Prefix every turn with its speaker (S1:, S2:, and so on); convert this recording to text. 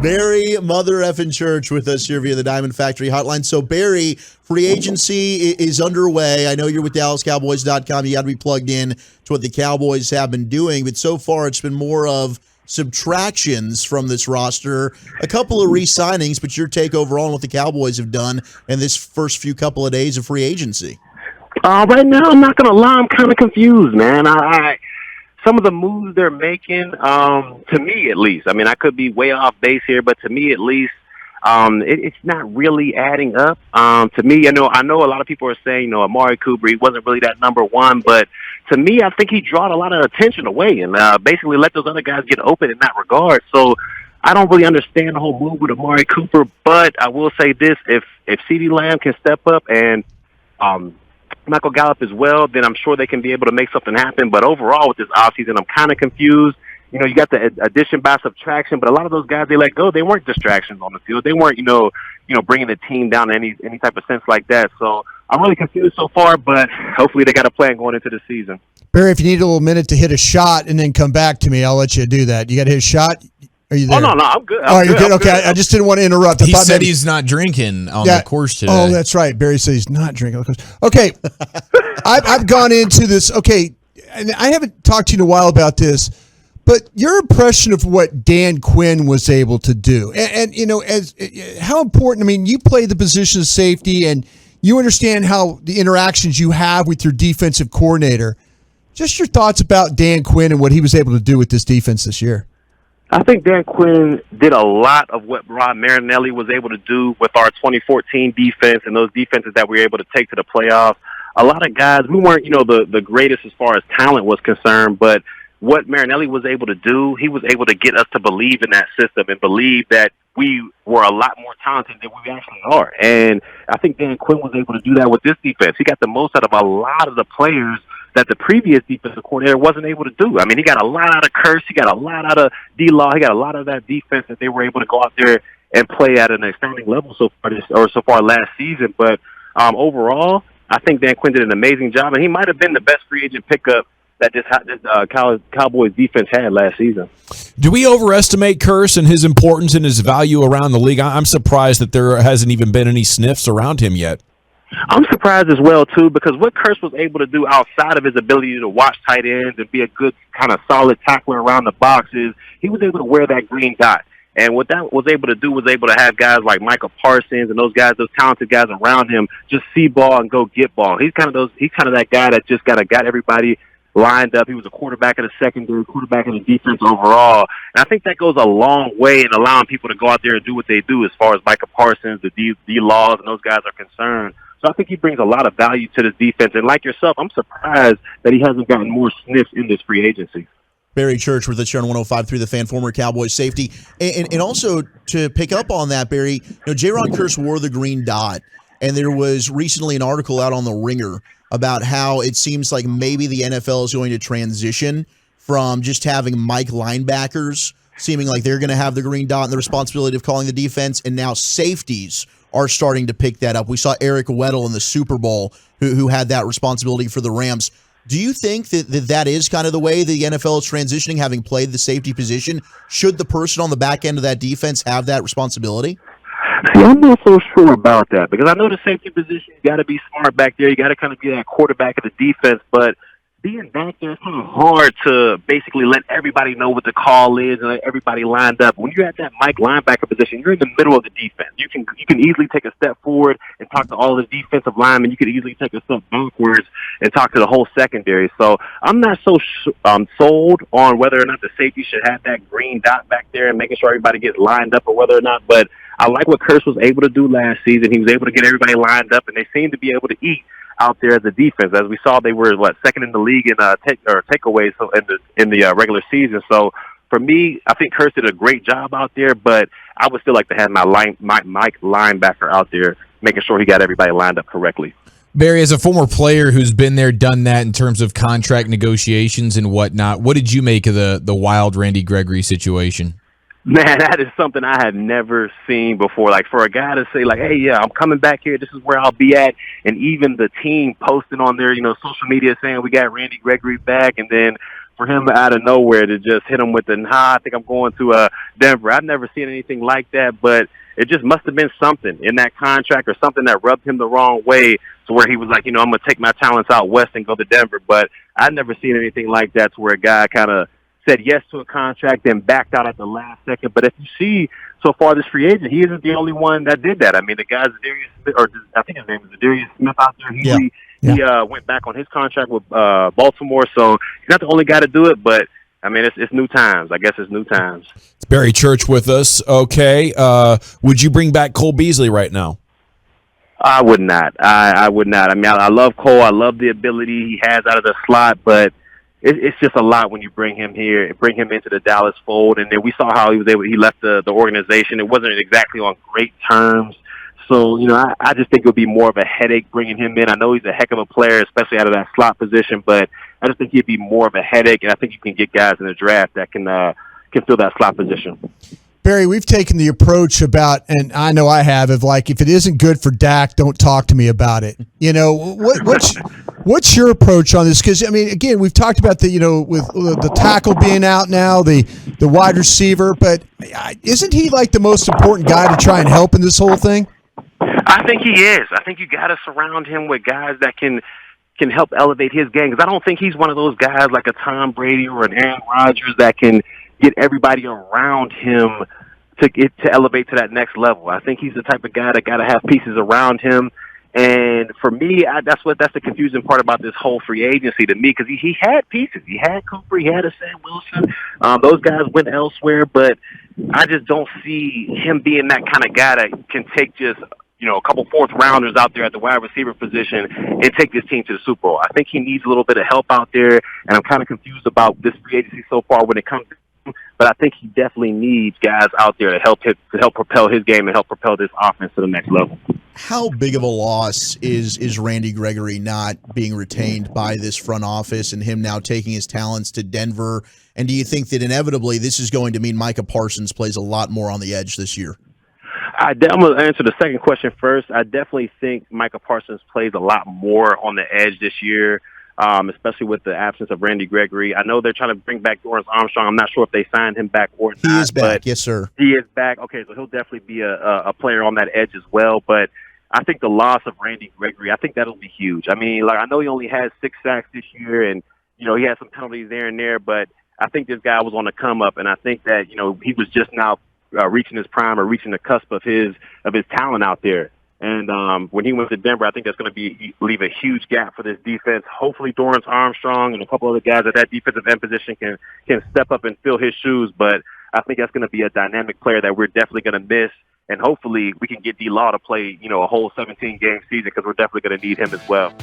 S1: Barry, Mother MF'n Church, with us here via the Diamond Factory Hotline. So, Barry, free agency is underway. I know you're with DallasCowboys.com. You got to be plugged in to what the Cowboys have been doing, but so far it's been more of subtractions from this roster. A couple of re-signings, but your take overall on what the Cowboys have done in this first few couple of days of free agency.
S2: Right now, I'm not going to lie, I'm kind of confused, man. Some of the moves they're making, to me at least, I mean, I could be way off base here, but to me at least, it's not really adding up. To me, I know a lot of people are saying, Amari Cooper, he wasn't really that number one, but to me, I think he drawed a lot of attention away and basically let those other guys get open in that regard. So I don't really understand the whole move with Amari Cooper, but I will say this, if CeeDee Lamb can step up and Michael Gallup as well, then I'm sure they can be able to make something happen. But overall with this offseason, I'm kind of confused. You got the addition by subtraction, but a lot of those guys they let go, they weren't distractions on the field. They weren't, bringing the team down in any type of sense like that. So I'm really confused so far, but hopefully they got a plan going into the season.
S3: Barry, if you need a little minute to hit a shot and then come back to me, I'll let you do that. You got to hit a shot? Are you there?
S2: Oh, no, I'm good.
S3: You're good? Okay, I just didn't want to interrupt.
S4: He said he's not drinking on the course today.
S3: Oh, that's right. Barry said he's not drinking on the course. Okay, I've gone into this. Okay, and I haven't talked to you in a while about this, but your impression of what Dan Quinn was able to do, and as how important. I mean, you play the position of safety, and you understand how the interactions you have with your defensive coordinator. Just your thoughts about Dan Quinn and what he was able to do with this defense this year.
S2: I think Dan Quinn did a lot of what Rod Marinelli was able to do with our 2014 defense and those defenses that we were able to take to the playoffs. A lot of guys, we weren't, the greatest as far as talent was concerned, but what Marinelli was able to do, he was able to get us to believe in that system and believe that we were a lot more talented than we actually are. And I think Dan Quinn was able to do that with this defense. He got the most out of a lot of the players that the previous defensive coordinator wasn't able to do. I mean, he got a lot out of Kearse. He got a lot out of D-Law. He got a lot of that defense that they were able to go out there and play at an astounding level so far last season. But overall, I think Dan Quinn did an amazing job, and he might have been the best free agent pickup that this Cowboys defense had last season.
S4: Do we overestimate Kearse and his importance and his value around the league? I'm surprised that there hasn't even been any sniffs around him yet.
S2: I'm surprised as well, too, because what Kearse was able to do outside of his ability to watch tight ends and be a good kind of solid tackler around the box is he was able to wear that green dot. And what that was able to do was able to have guys like Michael Parsons and those talented guys around him just see ball and go get ball. He's kind of that guy that just got everybody lined up. He was a quarterback of the secondary, quarterback of the defense overall. And I think that goes a long way in allowing people to go out there and do what they do as far as Michael Parsons, the D-Laws, and those guys are concerned. So I think he brings a lot of value to this defense. And like yourself, I'm surprised that he hasn't gotten more sniffs in this free agency.
S1: Barry Church with us here on 105.3 The Fan, former Cowboys safety. And also to pick up on that, Barry, Jayron Kearse wore the green dot. And there was recently an article out on The Ringer about how it seems like maybe the NFL is going to transition from just having Mike linebackers, seeming like they're going to have the green dot and the responsibility of calling the defense, and now safeties are starting to pick that up. We saw Eric Weddle in the Super Bowl who had that responsibility for the Rams. Do you think that is kind of the way the NFL is transitioning, having played the safety position? Should the person on the back end of that defense have that responsibility?
S2: See, I'm not so sure about that because I know the safety position, you got to be smart back there. You got to kind of be that quarterback of the defense, but being back there, it's kind of hard to basically let everybody know what the call is and let everybody lined up. When you're at that Mike linebacker position, you're in the middle of the defense. You can easily take a step forward and talk to all the defensive linemen. You can easily take a step backwards and talk to the whole secondary. So I'm not so sold on whether or not the safety should have that green dot back there and making sure everybody gets lined up or whether or not. But I like what Kearse was able to do last season. He was able to get everybody lined up, and they seem to be able to eat out there as a defense. As we saw, they were second in the league in takeaways in the regular season. So for me, I think Kearse did a great job out there, but I would still like to have my Mike linebacker out there, making sure he got everybody lined up correctly.
S4: Barry, as a former player who's been there, done that in terms of contract negotiations and whatnot, what did you make of the wild Randy Gregory situation?
S2: Man, that is something I had never seen before. Like, for a guy to say, like, hey, yeah, I'm coming back here. This is where I'll be at. And even the team posting on their, social media saying we got Randy Gregory back. And then for him out of nowhere to just hit him with the, I think I'm going to Denver. I've never seen anything like that, but it just must have been something in that contract or something that rubbed him the wrong way to where he was like, I'm going to take my talents out west and go to Denver. But I've never seen anything like that to where a guy kind of said yes to a contract, then backed out at the last second. But if you see so far this free agent, he isn't the only one that did that. I mean, the guy's Darius Smith, or I think his name is Darius Smith out there. He went back on his contract with Baltimore, so he's not the only guy to do it. But I mean, it's new times. I guess it's new times.
S5: It's Barry Church with us. Okay, would you bring back Cole Beasley right now?
S2: I would not. I would not. I mean, I love Cole. I love the ability he has out of the slot, but it's just a lot when you bring him here and bring him into the Dallas fold. And then we saw how he left the organization. It wasn't exactly on great terms. So, I just think it would be more of a headache bringing him in. I know he's a heck of a player, especially out of that slot position, but I just think he'd be more of a headache. And I think you can get guys in the draft that can fill that slot position.
S3: Barry, we've taken the approach about, and I know I have, of like, if it isn't good for Dak, don't talk to me about it. What's your approach on this? Because, I mean, again, we've talked about with the tackle being out now, the wide receiver, but isn't he like the most important guy to try and help in this whole thing?
S2: I think he is. I think you got to surround him with guys that can help elevate his game. Because I don't think he's one of those guys like a Tom Brady or an Aaron Rodgers that can get everybody around him to elevate to that next level. I think he's the type of guy that got to have pieces around him. And for me, that's the confusing part about this whole free agency to me, because he had pieces. He had Cooper. He had a Sam Wilson. Those guys went elsewhere, but I just don't see him being that kind of guy that can take just a couple fourth rounders out there at the wide receiver position and take this team to the Super Bowl. I think he needs a little bit of help out there, and I'm kind of confused about this free agency so far when it comes to him. But I think he definitely needs guys out there to help propel his game and help propel this offense to the next level.
S1: How big of a loss is Randy Gregory not being retained by this front office and him now taking his talents to Denver? And do you think that inevitably this is going to mean Micah Parsons plays a lot more on the edge this year?
S2: I'm going to answer the second question first. I definitely think Micah Parsons plays a lot more on the edge this year, especially with the absence of Randy Gregory. I know they're trying to bring back Dorrance Armstrong. I'm not sure if they signed him back or not.
S1: He is back, yes, sir.
S2: He is back. Okay, so he'll definitely be a player on that edge as well. But I think the loss of Randy Gregory, I think that'll be huge. I mean, I know he only has 6 sacks this year, and, he had some penalties there and there, but I think this guy was on the come up, and I think that, he was just now reaching his prime or reaching the cusp of his talent out there. And when he went to Denver, I think that's going to leave a huge gap for this defense. Hopefully Dorrance Armstrong and a couple other guys at that defensive end position can step up and fill his shoes. But I think that's going to be a dynamic player that we're definitely going to miss. And hopefully we can get D-Law to play, a whole 17-game season, because we're definitely going to need him as well.